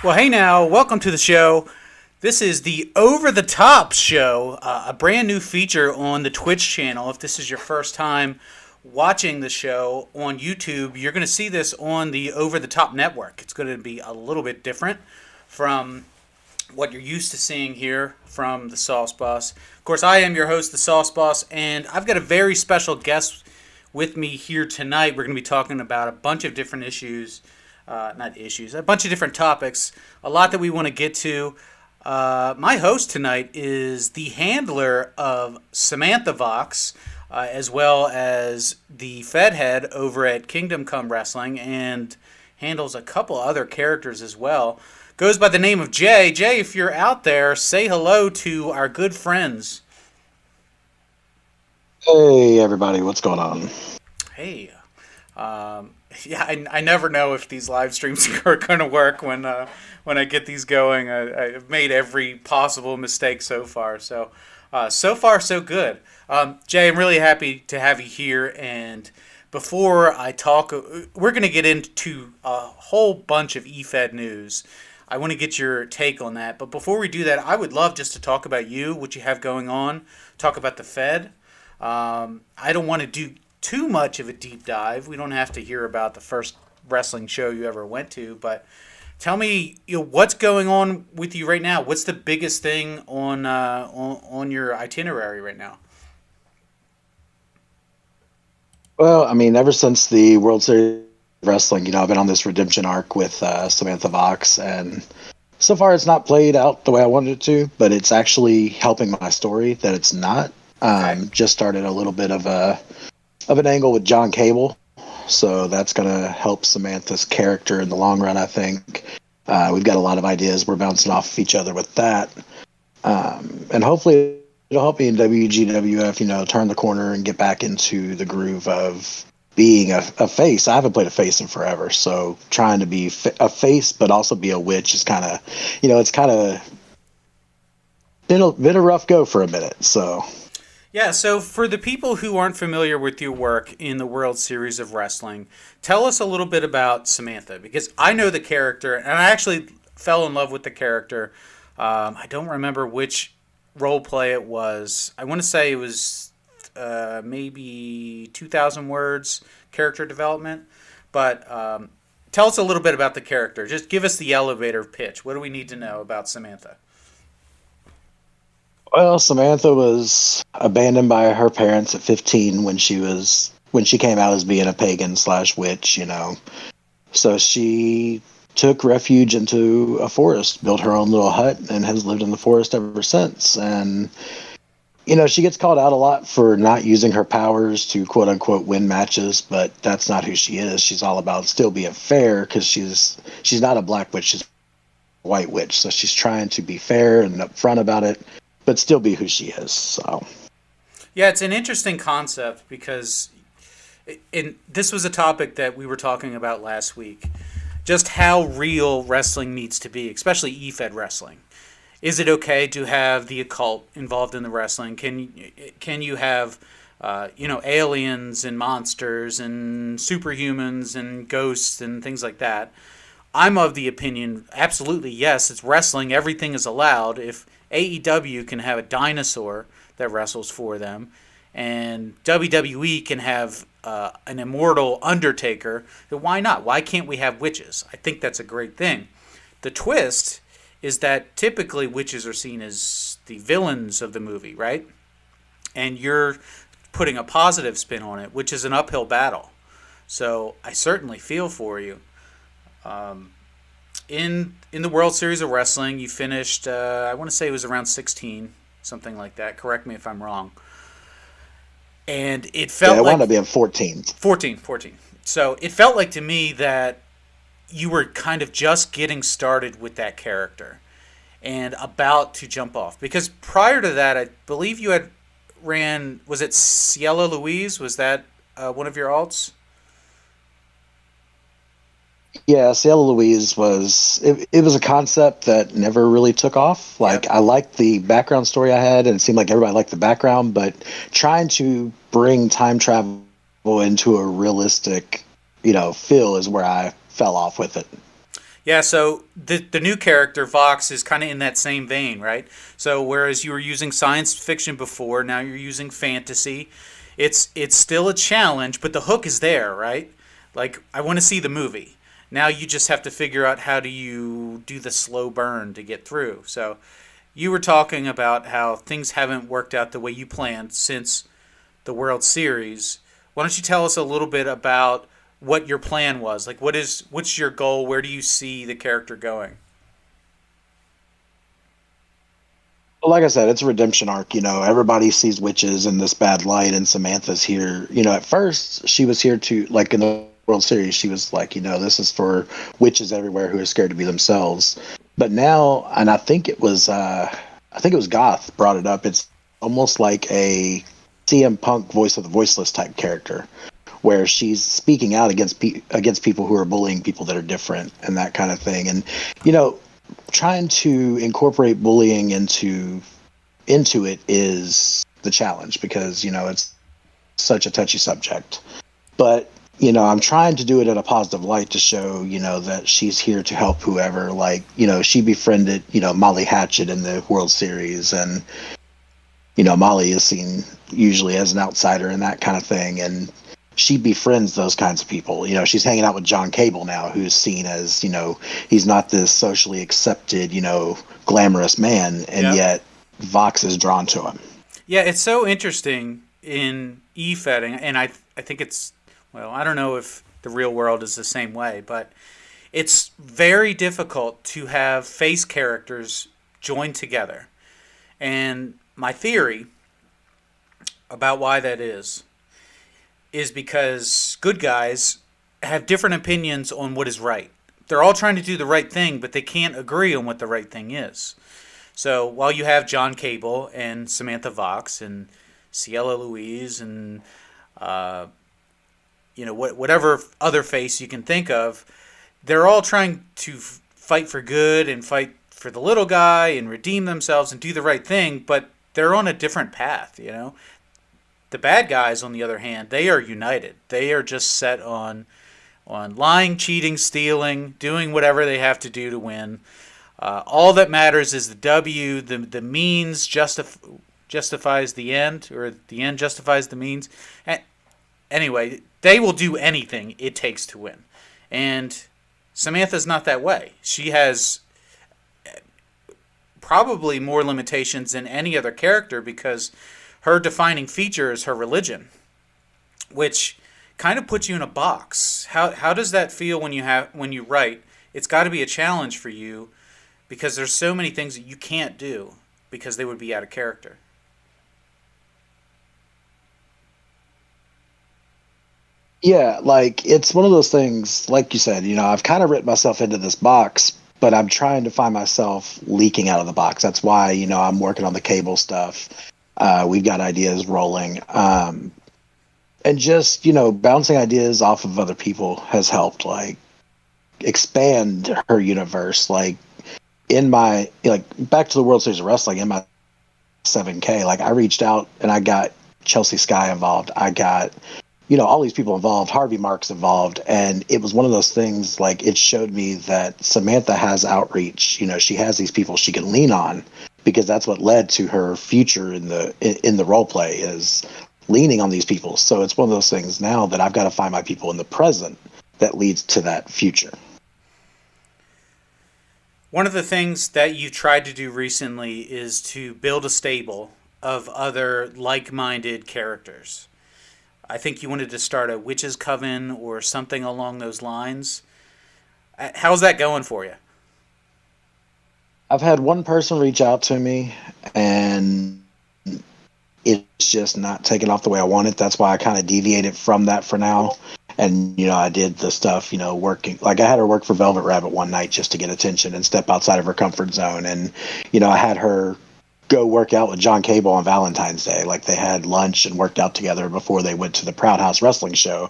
Well, hey now, welcome to the show. This is the Over the Top show, a brand new feature on the Twitch channel. If this is your first time watching the show on YouTube, you're going to see this on the Over the Top network. It's going to be a little bit different from what you're used to seeing here from the Sauce Boss. Of course, I am your host, the Sauce Boss, and I've got a very special guest with me here tonight. We're going to be talking about a bunch of different issues, not issues, a bunch of different topics, a lot that we want to get to. My host tonight is the handler of Samantha Voxx, as well as the Fed head over at Kingdom Come Wrestling, and handles a couple other characters as well. Goes by the name of Jay. Jay, if you're out there, say hello to our good friends. Hey everybody, what's going on? Hey, yeah, I never know if these live streams are going to work when I get these going. I've made every possible mistake so far, so far so good. Jay, I'm really happy to have you here. And before I talk, we're going to get into a whole bunch of eFed news. I want to get your take on that. But before we do that, I would love just to talk about you, what you have going on, talk about the Fed. I don't want to do too much of a deep dive. We don't have to hear about the first wrestling show you ever went to, but tell me, what's going on with you right now? What's the biggest thing on your itinerary right now? Well, I mean, ever since the World Series of Wrestling, I've been on this redemption arc with Samantha Voxx, and so far it's not played out the way I wanted it to, but it's actually helping my story that it's not. Okay. Just started a little bit of an angle with John Cable, so that's going to help Samantha's character in the long run, I think. We've got a lot of ideas. We're bouncing off of each other with that. And hopefully it'll help me in WGWF, turn the corner and get back into the groove of being a face. I haven't played a face in forever, so trying to be a face but also be a witch is kind of, it's kind of been a rough go for a minute, so... Yeah, so for the people who aren't familiar with your work in the World Series of Wrestling, tell us a little bit about Samantha, because I know the character, and I actually fell in love with the character. I don't remember which role play it was. I want to say it was maybe 2,000 words character development, but tell us a little bit about the character. Just give us the elevator pitch. What do we need to know about Samantha? Well, Samantha was abandoned by her parents at 15 when she came out as being a pagan slash witch, So she took refuge into a forest, built her own little hut, and has lived in the forest ever since. And she gets called out a lot for not using her powers to quote unquote win matches, but that's not who she is. She's all about still being fair because she's not a black witch, she's a white witch. So she's trying to be fair and upfront about it, but still be who she is. So, yeah, it's an interesting concept because this was a topic that we were talking about last week. Just how real wrestling needs to be, especially eFed wrestling. Is it okay to have the occult involved in the wrestling? Can you have aliens and monsters and superhumans and ghosts and things like that? I'm of the opinion, absolutely yes, it's wrestling. Everything is allowed. If AEW can have a dinosaur that wrestles for them, and WWE can have an immortal Undertaker, then why not? Why can't we have witches? I think that's a great thing. The twist is that typically witches are seen as the villains of the movie, right? And you're putting a positive spin on it, which is an uphill battle. So I certainly feel for you. In the World Series of Wrestling, you finished, I want to say it was around 16, something like that. Correct me if I'm wrong. And it felt yeah, it like... wound up being 14. 14. So it felt like to me that you were kind of just getting started with that character and about to jump off. Because prior to that, I believe you had ran, was it Ciela Louise? Was that one of your alts? Yeah, Ciela Louise it was a concept that never really took off. Like, Yep. I liked the background story I had, and it seemed like everybody liked the background, but trying to bring time travel into a realistic, feel is where I fell off with it. Yeah, so the new character Vox is kind of in that same vein, right? So whereas you were using science fiction before, now you're using fantasy. It's still a challenge, but the hook is there, right? Like I want to see the movie. Now you just have to figure out how do you do the slow burn to get through. So you were talking about how things haven't worked out the way you planned since the World Series. Why don't you tell us a little bit about what your plan was? Like, what's your goal? Where do you see the character going? Well, like I said, it's a redemption arc. Everybody sees witches in this bad light, and Samantha's here. At first she was here to, like, in the World Series, she was like, this is for witches everywhere who are scared to be themselves. But now, and I think it was Goth brought it up. It's almost like a CM Punk voice of the voiceless type character, where she's speaking out against people who are bullying people that are different and that kind of thing. And trying to incorporate bullying into it is the challenge, because it's such a touchy subject. But I'm trying to do it in a positive light to show that she's here to help whoever. Like, she befriended Molly Hatchet in the World Series, and Molly is seen usually as an outsider and that kind of thing, and she befriends those kinds of people. She's hanging out with John Cable now, who's seen as, he's not this socially accepted, glamorous man, and Yep. yet Vox is drawn to him. Yeah, it's so interesting in e-fetting, and I think it's, well, I don't know if the real world is the same way, but it's very difficult to have face characters join together. And my theory about why that is because good guys have different opinions on what is right. They're all trying to do the right thing, but they can't agree on what the right thing is. So while you have John Cable and Samantha Voxx and Ciela Louise and whatever other face you can think of, they're all trying to fight for good and fight for the little guy and redeem themselves and do the right thing, but they're on a different path. The bad guys, on the other hand, they are united. They are just set on lying, cheating, stealing, doing whatever they have to do to win. All that matters is the W. The means justifies the end, or the end justifies the means. Anyway, they will do anything it takes to win. And Samantha's not that way. She has probably more limitations than any other character because her defining feature is her religion, which kind of puts you in a box. How does that feel when you write? It's got to be a challenge for you because there's so many things that you can't do because they would be out of character. Yeah, like, it's one of those things, like you said, I've kind of written myself into this box, but I'm trying to find myself leaking out of the box. That's why, I'm working on the Cable stuff. We've got ideas rolling. And just, bouncing ideas off of other people has helped, like, expand her universe. Like, back to the World Series of Wrestling, in my 7K, like, I reached out and I got Chelsea Sky involved. I got all these people involved, Harvey Marks involved, and it was one of those things, like, it showed me that Samantha has outreach. She has these people she can lean on, because that's what led to her future in the role play, is leaning on these people. So it's one of those things now that I've got to find my people in the present that leads to that future. One of the things that you tried to do recently is to build a stable of other like-minded characters. I think you wanted to start a witches coven or something along those lines. How's that going for you? I've had one person reach out to me, and it's just not taking off the way I want it. That's why I kind of deviated from that for now. And, I did the stuff, working. Like, I had her work for Velvet Rabbit one night just to get attention and step outside of her comfort zone. And, I had her go work out with John Cable on Valentine's Day. Like, they had lunch and worked out together before they went to the Proud House Wrestling show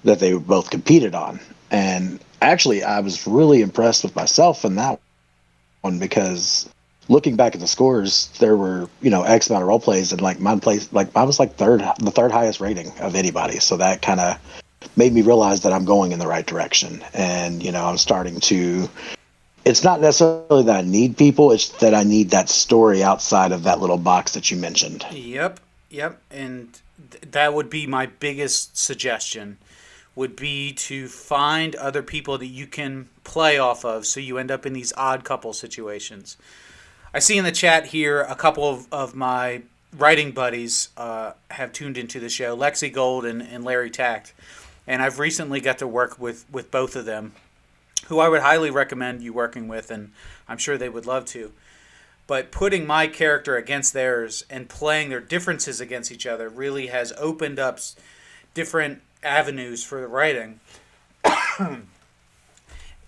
that they both competed on. And actually, I was really impressed with myself in that one, because looking back at the scores, there were, X amount of role plays, and, like, mine was like the third highest rating of anybody. So that kind of made me realize that I'm going in the right direction. And, I'm starting to, it's not necessarily that I need people, it's that I need that story outside of that little box that you mentioned. Yep, yep. And that would be my biggest suggestion, would be to find other people that you can play off of so you end up in these odd couple situations. I see in the chat here a couple of my writing buddies have tuned into the show, Lexi Gold and Larry Tact. And I've recently got to work with both of them, who I would highly recommend you working with, and I'm sure they would love to. But putting my character against theirs and playing their differences against each other really has opened up different avenues for the writing.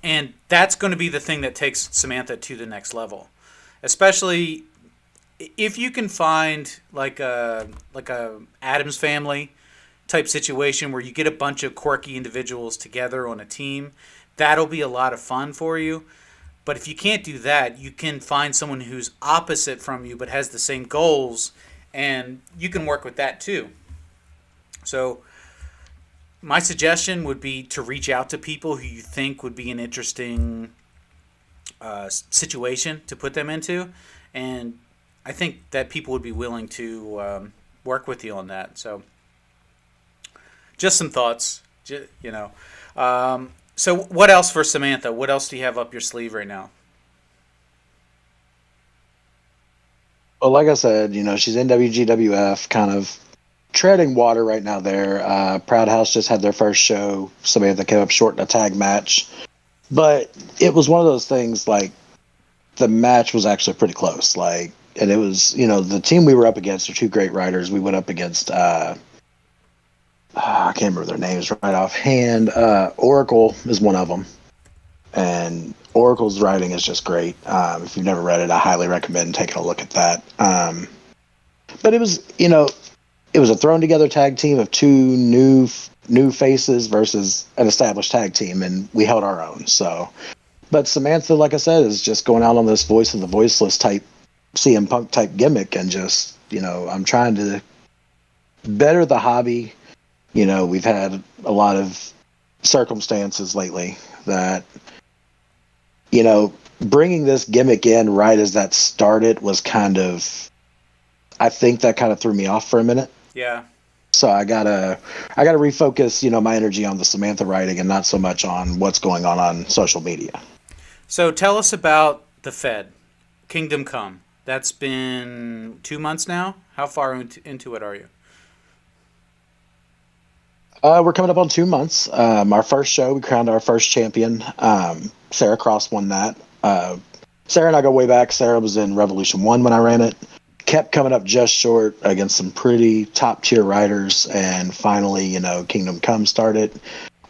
And that's going to be the thing that takes Samantha to the next level. Especially if you can find like a Addams Family type situation where you get a bunch of quirky individuals together on a team, that'll be a lot of fun for you. But if you can't do that, you can find someone who's opposite from you but has the same goals, and you can work with that too. So my suggestion would be to reach out to people who you think would be an interesting situation to put them into, and I think that people would be willing to work with you on that. So just some thoughts, So what else for Samantha? What else do you have up your sleeve right now? Well, like I said, she's in WGWF, kind of treading water right now there. Proud House just had their first show. Samantha came up short in a tag match. But it was one of those things, like, the match was actually pretty close. And it was, the team we were up against are two great writers. We went up against, I can't remember their names right offhand. Oracle is one of them. And Oracle's writing is just great. If you've never read it, I highly recommend taking a look at that. But it was, it was a thrown together tag team of two new faces versus an established tag team, and we held our own. So, but Samantha, like I said, is just going out on this voice of the voiceless type CM Punk type gimmick, and just, I'm trying to better the hobby. We've had a lot of circumstances lately that, bringing this gimmick in right as that started was kind of, I think that kind of threw me off for a minute. Yeah. So I gotta refocus, my energy on the Samantha writing and not so much on what's going on social media. So tell us about the Fed, Kingdom Come. That's been 2 months now. How far into it are you? We're coming up on 2 months. Our first show, we crowned our first champion. Sarah Cross won that. Sarah and I go way back. Sarah was in Revolution 1 when I ran it. Kept coming up just short against some pretty top-tier writers, and finally, Kingdom Come started.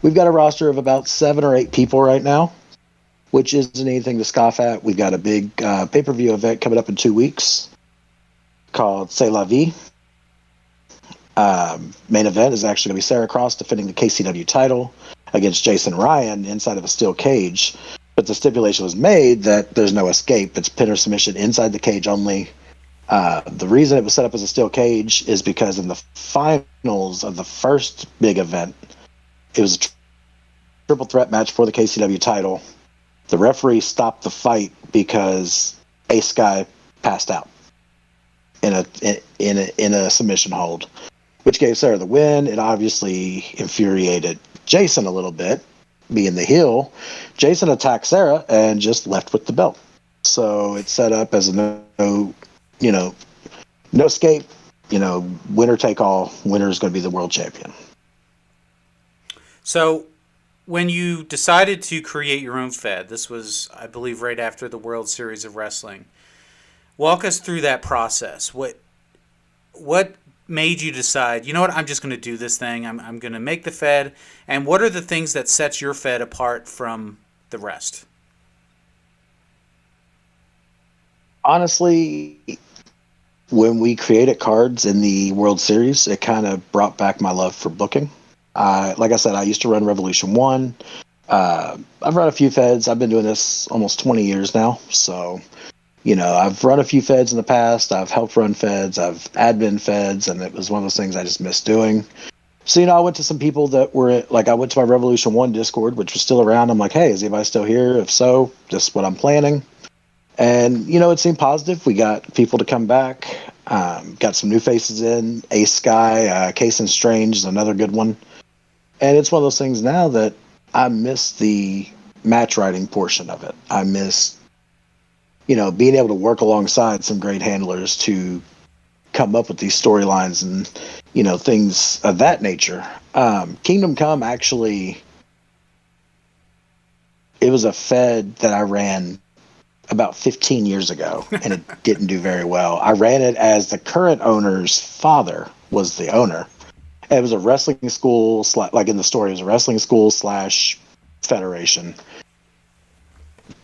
We've got a roster of about 7 or 8 people right now, which isn't anything to scoff at. We've got a big pay-per-view event coming up in 2 weeks called C'est la vie. Main event is actually going to be Sarah Cross defending the KCW title against Jason Ryan inside of a steel cage, but the stipulation was made that there's no escape. It's pin or submission inside the cage only. The reason it was set up as a steel cage is because in the finals of the first big event, it was a triple threat match for the KCW title. The referee stopped the fight because Ace Guy passed out in a submission hold, which gave Sarah the win. It obviously infuriated Jason a little bit, being the heel. Jason attacked Sarah and just left with the belt. So it's set up as a no escape, winner take all. Winner is going to be the world champion. So when you decided to create your own Fed, this was, I believe, right after the World Series of Wrestling. Walk us through that process. What made you decide, you know what, I'm just going to do this thing. I'm going to make the Fed. And what are the things that sets your Fed apart from the rest? Honestly, when we created cards in the World Series, it kind of brought back my love for booking. Like I said, I used to run Revolution 1. I've run a few Feds. I've been doing this almost 20 years now. So, I've run a few Feds in the past. I've helped run Feds. I've admin Feds, and it was one of those things I just missed doing. So, I went to some people that were like, I went to my Revolution 1 Discord, which was still around. I'm like, hey, is anybody still here? If so, this is what I'm planning. And, it seemed positive. We got people to come back, got some new faces in. Ace Sky, Case and Strange is another good one. And it's one of those things now that I miss the match writing portion of it. I miss, being able to work alongside some great handlers to come up with these storylines and, things of that nature. Kingdom Come actually, it was a Fed that I ran about 15 years ago, and it didn't do very well. I ran it as the current owner's father was the owner. It was a wrestling school, like in the story, it was a wrestling school / federation.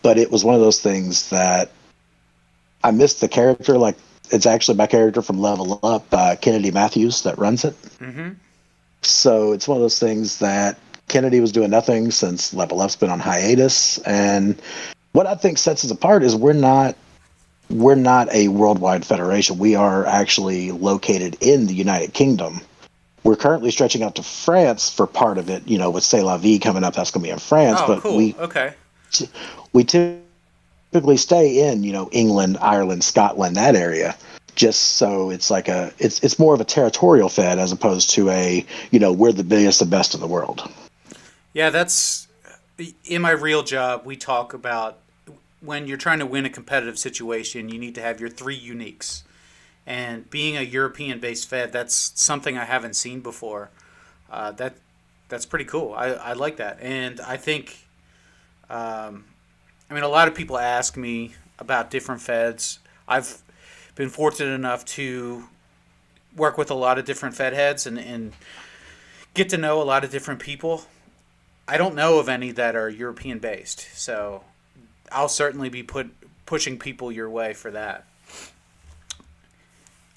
But it was one of those things that I missed the character. Like, it's actually my character from Level Up, Kennedy Matthews, that runs it. Mm-hmm. So it's one of those things that Kennedy was doing nothing since Level Up's been on hiatus. And what I think sets us apart is we're not a worldwide federation. We are actually located in the United Kingdom. We're currently stretching out to France for part of it, with C'est La Vie coming up. That's going to be in France. Oh, but cool. Okay. we typically stay in, England, Ireland, Scotland, that area, just so it's like it's more of a territorial Fed as opposed to a, we're the biggest, the best in the world. Yeah, that's in my real job. We talk about when you're trying to win a competitive situation, you need to have your 3 uniques. And being a European-based Fed, that's something I haven't seen before. That's pretty cool. I like that, and I think, a lot of people ask me about different Feds. I've been fortunate enough to work with a lot of different Fed heads and get to know a lot of different people. I don't know of any that are European-based, so I'll certainly be pushing people your way for that.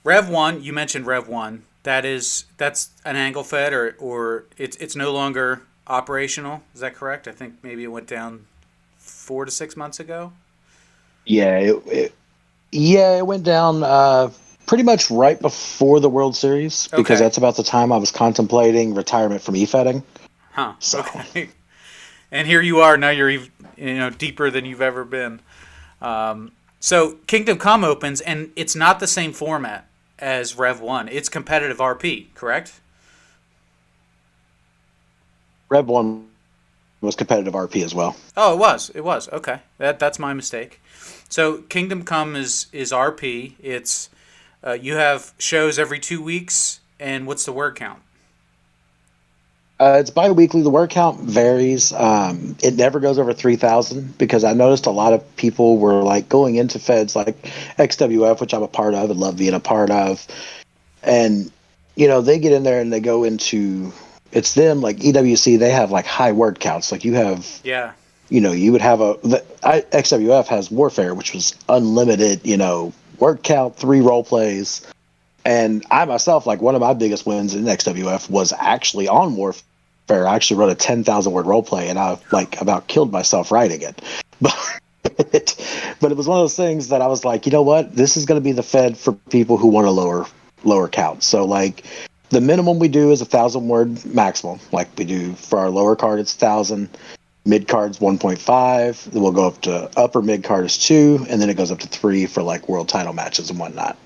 Rev 1, you mentioned Rev 1. That's an angle Fed, or it's no longer operational. Is that correct? I think maybe it went down 4 to 6 months ago. Yeah, it went down pretty much right before the World Series, because Okay. that's about the time I was contemplating retirement from e-Fedding. Huh. So. Okay. And here you are now. You're deeper than you've ever been. So Kingdom Come opens, and it's not the same format as Rev 1. It's competitive RP, correct? Rev 1 was competitive RP as well. Oh, it was. It was. Okay. That's my mistake. So Kingdom Come is RP. It's you have shows every 2 weeks, and what's the word count? It's bi-weekly. The word count varies. It never goes over 3,000 because I noticed a lot of people were like going into Feds like XWF, which I'm a part of and love being a part of. And, they get in there and they go into, it's them like EWC, they have like high word counts. Like you have, Yeah. You would have XWF has Warfare, which was unlimited, word count, 3 role plays. And I myself, like one of my biggest wins in XWF was actually on Warfare. I actually wrote a 10,000 word role play, and I like about killed myself writing it. But it was one of those things that I was like, you know what? This is going to be the Fed for people who want a lower count. So like the minimum we do is 1,000 word maximum. Like we do for our lower card, it's 1,000. Mid card's 1.5. Then we'll go up to upper mid card is 2, and then it goes up to 3 for like world title matches and whatnot.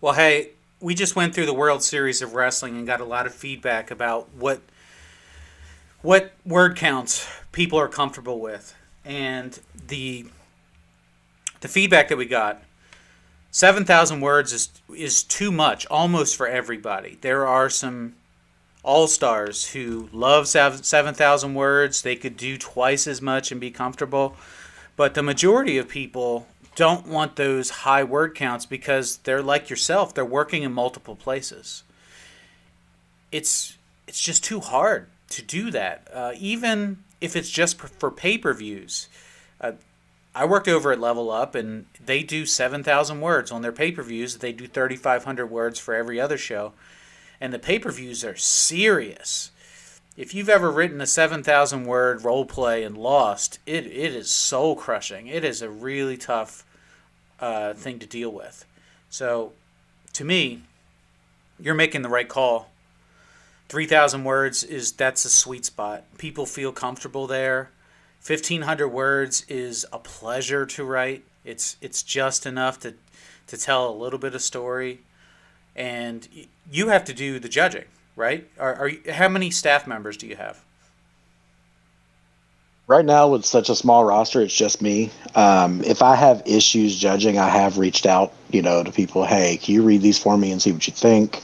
Well, hey, we just went through the World Series of Wrestling and got a lot of feedback about what word counts people are comfortable with. And the feedback that we got, 7,000 words is too much, almost for everybody. There are some all-stars who love 7,000 words. They could do twice as much and be comfortable. But the majority of people don't want those high word counts because they're like yourself. They're working in multiple places. It's just too hard to do that. Even if it's just for pay-per-views. I worked over at Level Up, and they do 7,000 words on their pay-per-views. They do 3,500 words for every other show. And the pay-per-views are serious. If you've ever written a 7,000 word role play and lost, it is soul crushing. It is a really tough thing to deal with. So, to me, you're making the right call 3,000 words that's a sweet spot. People feel comfortable there. 1,500 words is a pleasure to write. It's just enough to tell a little bit of story, and you have to do the judging, right? How many staff members do you have? Right now, with such a small roster, it's just me. If I have issues judging, I have reached out, to people. Hey, can you read these for me and see what you think?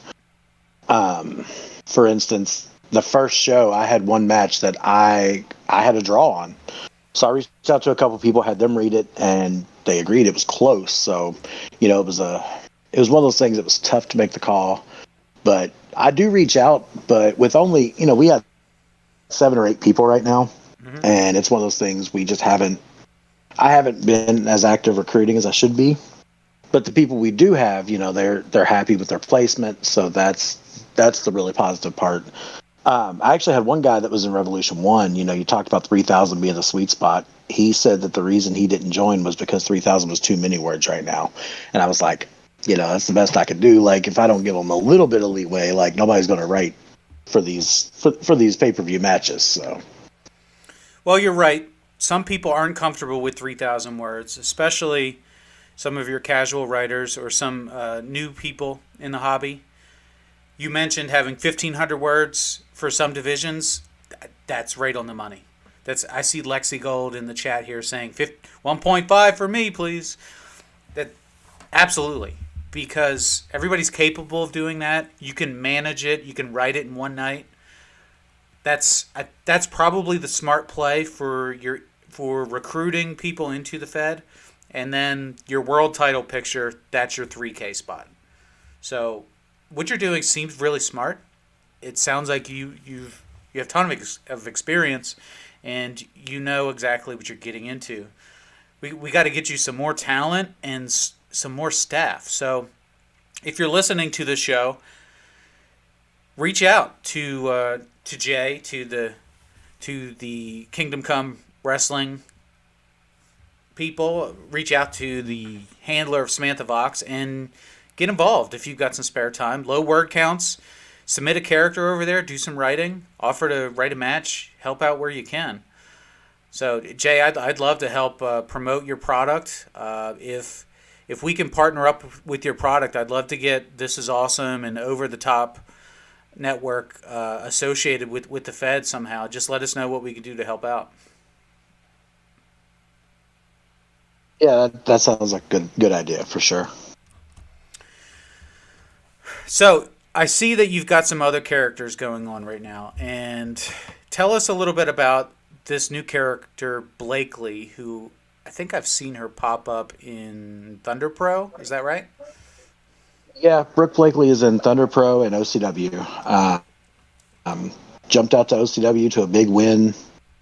For instance, the first show, I had one match that I had a draw on. So I reached out to a couple people, had them read it, and they agreed it was close. So, it was one of those things that was tough to make the call. But I do reach out, but with only, we have 7 or 8 people right now. Mm-hmm. And it's one of those things I haven't been as active recruiting as I should be. But the people we do have, they're happy with their placement. So that's the really positive part. I actually had one guy that was in Revolution 1. You talked about 3,000 being the sweet spot. He said that the reason he didn't join was because 3,000 was too many words right now. And I was like, that's the best I could do. Like, if I don't give them a little bit of leeway, like, nobody's going to write for these pay-per-view matches. So, well, you're right. Some people aren't comfortable with 3,000 words, especially some of your casual writers or some new people in the hobby. You mentioned having 1,500 words for some divisions. That's right on the money. I see Lexi Gold in the chat here saying 1.5 for me, please. That absolutely, because everybody's capable of doing that. You can manage it. You can write it in one night. That's probably the smart play for recruiting people into the Fed, and then your world title picture. That's your 3K spot. So what you're doing seems really smart. It sounds like you have a ton of experience, and you know exactly what you're getting into. We got to get you some more talent and some more staff. So if you're listening to the show, reach out to Jay, to the Kingdom Come Wrestling people. Reach out to the handler of Samantha Voxx and get involved if you've got some spare time. Low word counts. Submit a character over there. Do some writing. Offer to write a match. Help out where you can. So, Jay, I'd love to help promote your product. If we can partner up with your product, I'd love to get This Is Awesome and Over the Top Network associated with the Fed somehow. Just let us know what we can do to help out. Yeah, that sounds like a good idea for sure. So I see that you've got some other characters going on right now, and tell us a little bit about this new character, Blakely, who I think I've seen her pop up in Thunder Pro. Is that right? Yeah, Brooke Blakely is in Thunder Pro and OCW. Jumped out to OCW to a big win,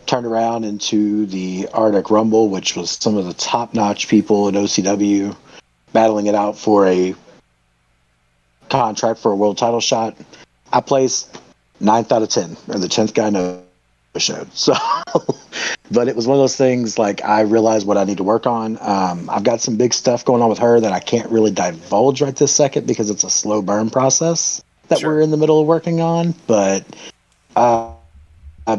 turned around into the Arctic Rumble, which was some of the top-notch people in OCW battling it out for a contract for a world title shot. I placed 9th out of 10, and the 10th guy no showed. So, but it was one of those things, like, I realized what I need to work on. I've got some big stuff going on with her that I can't really divulge right this second because it's a slow burn process that We're in the middle of working on. But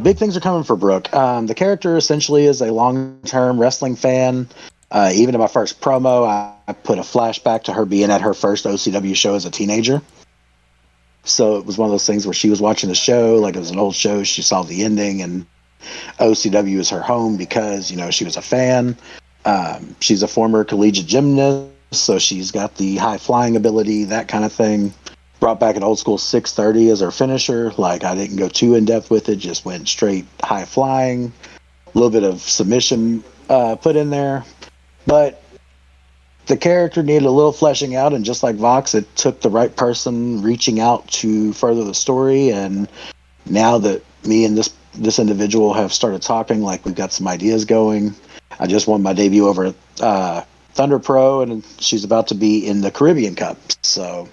big things are coming for Brooke. The character essentially is a long-term wrestling fan. Even in my first promo, I put a flashback to her being at her first OCW show as a teenager. So it was one of those things where she was watching the show, like it was an old show. She saw the ending, and OCW is her home because, she was a fan. She's a former collegiate gymnast, so she's got the high-flying ability, that kind of thing. Brought back an old school 630 as her finisher. Like, I didn't go too in-depth with it, just went straight high-flying. A little bit of submission put in there. But the character needed a little fleshing out, and just like Voxx, it took the right person reaching out to further the story. And now that me and this individual have started talking, like, we've got some ideas going. I just won my debut over at Thunder Pro, and she's about to be in the Caribbean Cup. So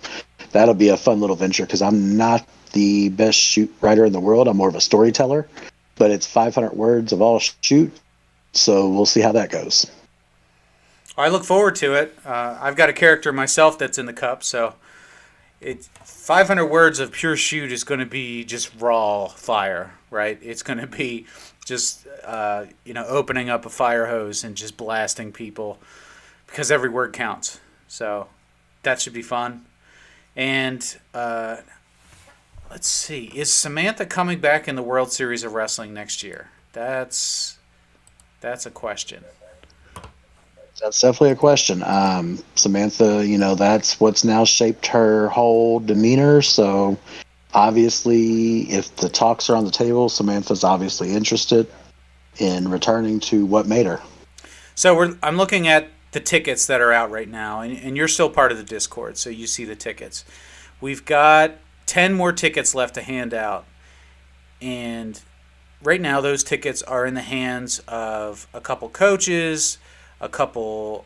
that'll be a fun little venture, because I'm not the best shoot writer in the world. I'm more of a storyteller, but it's 500 words of all shoot. So we'll see how that goes. I look forward to it. I've got a character myself that's in the cup, so it 500 words of pure shoot is going to be just raw fire, right? It's going to be just opening up a fire hose and just blasting people because every word counts. So that should be fun. And let's see, is Samantha coming back in the World Series of Wrestling next year? That's a question. That's definitely a question. Samantha, that's what's now shaped her whole demeanor. So obviously, if the talks are on the table, Samantha's obviously interested in returning to what made her. So I'm looking at the tickets that are out right now, and you're still part of the Discord, so you see the tickets. We've got 10 more tickets left to hand out, and right now those tickets are in the hands of a couple coaches, a couple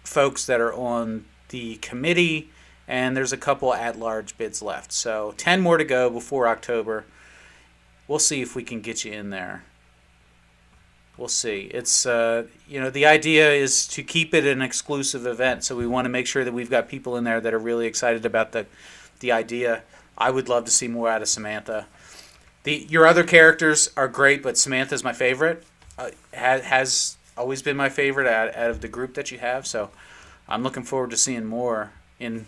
folks that are on the committee, and there's a couple at-large bids left. So 10 more to go before October. We'll see if we can get you in there. We'll see. It's the idea is to keep it an exclusive event, so we want to make sure that we've got people in there that are really excited about the idea. I would love to see more out of Samantha. Your other characters are great, but Samantha's my favorite. Has always been my favorite out of the group that you have. So I'm looking forward to seeing more in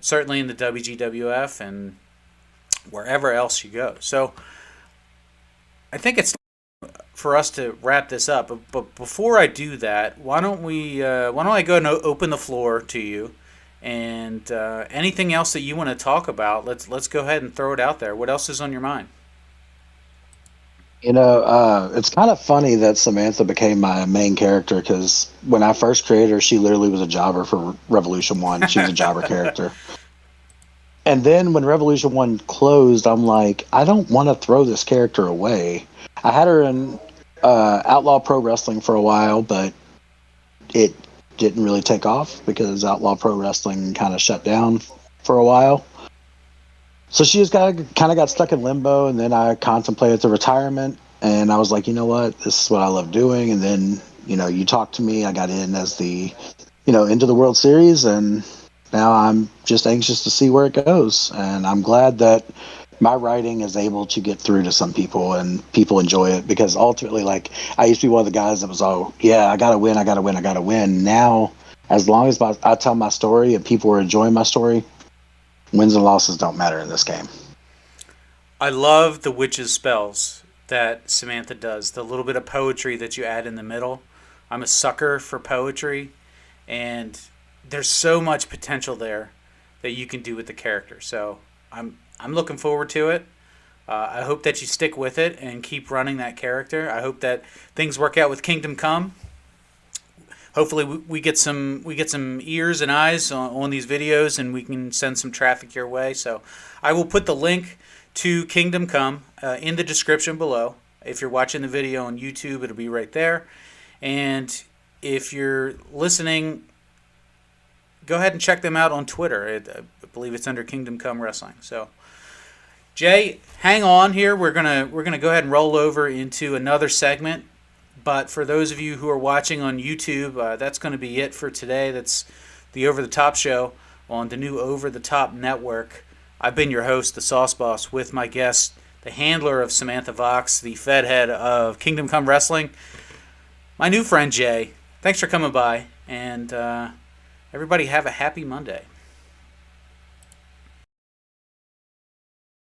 certainly in the WGWF and wherever else you go. So I think it's for us to wrap this up. But before I do that, why don't I go and open the floor to you, and anything else that you want to talk about, let's go ahead and throw it out there. What else is on your mind? It's kind of funny that Samantha became my main character because when I first created her, she literally was a jobber for Revolution 1. She was a jobber character. And then when Revolution 1 closed, I'm like, I don't want to throw this character away. I had her in Outlaw Pro Wrestling for a while, but it didn't really take off because Outlaw Pro Wrestling kind of shut down for a while. So she just kind of got stuck in limbo, and then I contemplated the retirement, and I was like, you know what, this is what I love doing. And then, you talked to me, I got in as into the World Series, and now I'm just anxious to see where it goes. And I'm glad that my writing is able to get through to some people, and people enjoy it, because ultimately, like, I used to be one of the guys that was, I gotta win. Now, as long as I tell my story and people are enjoying my story, wins and losses don't matter in this game. I love the witch's spells that Samantha does. The little bit of poetry that you add in the middle. I'm a sucker for poetry, and there's so much potential there that you can do with the character. So I'm looking forward to it. I hope that you stick with it and keep running that character. I hope that things work out with Kingdom Come. Hopefully we get some ears and eyes on these videos, and we can send some traffic your way. So I will put the link to Kingdom Come in the description below. If you're watching the video on YouTube, it'll be right there. And if you're listening, go ahead and check them out on Twitter. I believe it's under Kingdom Come Wrestling. So Jay, hang on here. We're gonna go ahead and roll over into another segment. But for those of you who are watching on YouTube, that's going to be it for today. That's the Over the Top show on the new Over the Top network. I've been your host, the Sauce Boss, with my guest, the handler of Samantha Voxx, the Fed head of Kingdom Come Wrestling, my new friend Jay. Thanks for coming by, and everybody have a happy Monday.